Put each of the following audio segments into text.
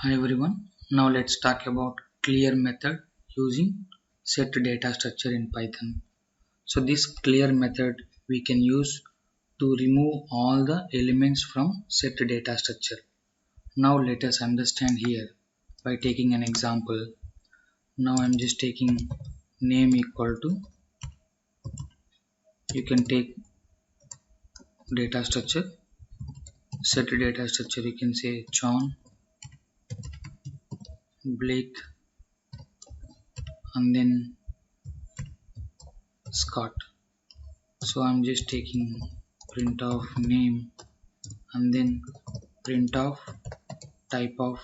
Hi everyone. Now let's talk about clear method using set data structure in Python. So this clear method we can use to remove all the elements from set data structure. Now let us understand here by taking an example. Now I'm just taking name equal to, you can take data structure, set data structure, you can say John, Blake, and then Scott. So I'm just taking print of name and then print of type of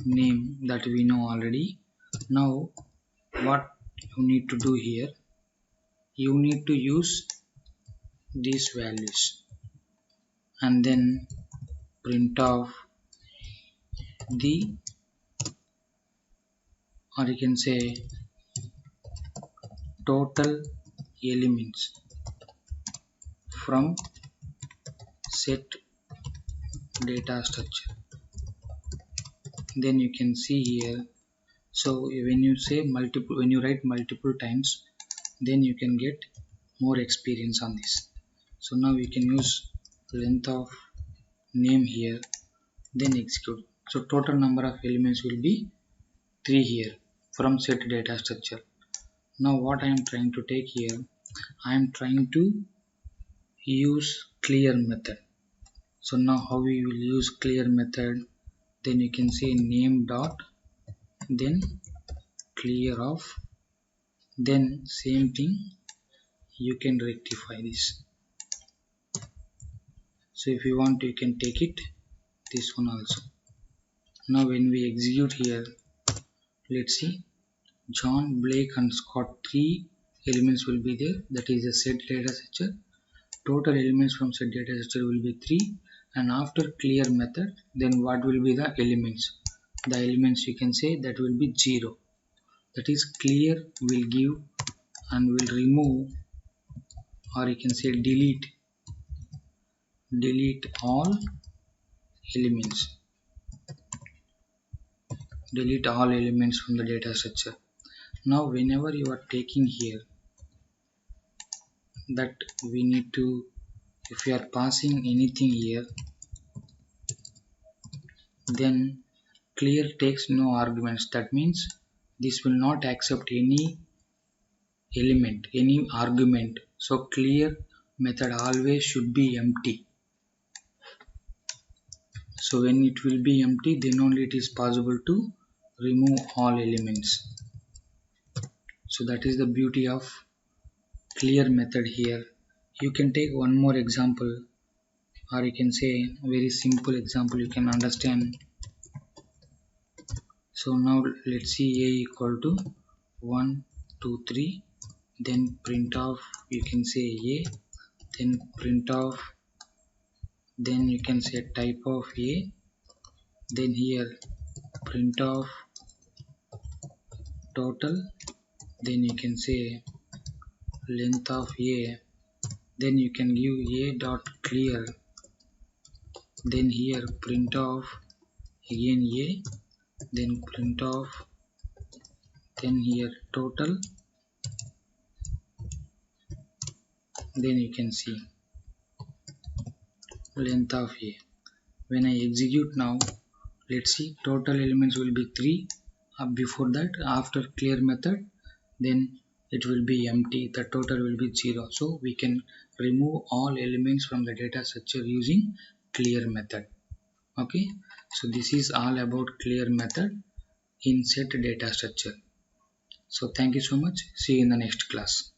name that we know already. Now what you need to do here, you need to use these values and then print of the, or you can say total elements from set data structure. Then you can see here, so when you say multiple, when you write multiple times, then you can get more experience on this. So now we can use length of name here, then execute. So total number of elements will be 3 here from set data structure. Now what I am trying to take here, I am trying to use clear method. So now how we will use clear method, then you can say name dot then clear of, then same thing you can rectify this. So if you want, you can take it this one also. Now when we execute here, let's see, John, Blake and Scott, 3 elements will be there, that is a set data structure. Total elements from set data structure will be 3, and after clear method, then what will be the elements? The elements you can say that will be 0. That is clear will give and will remove, or you can say delete all elements. Delete all elements from the data structure. Now whenever you are taking here, that we need to, if you are passing anything here, then clear takes no arguments. That means this will not accept any element, any argument. So clear method always should be empty. So when it will be empty, then only it is possible to remove all elements. So that is the beauty of clear method here. You can take one more example, or you can say a very simple example you can understand. So now let's see a equal to 1 2 3, then print of, you can say a, then print of, then you can say type of a, then here print of total, then you can say length of a, then you can give a dot clear, then here print of again a, then print of, then here total, then you can see length of a. When I execute now, let's see, total elements will be 3. Before that, after clear method, then it will be empty, the total will be 0. So we can remove all elements from the data structure using clear method. Okay, so this is all about clear method in set data structure. So thank you so much. See you in the next class.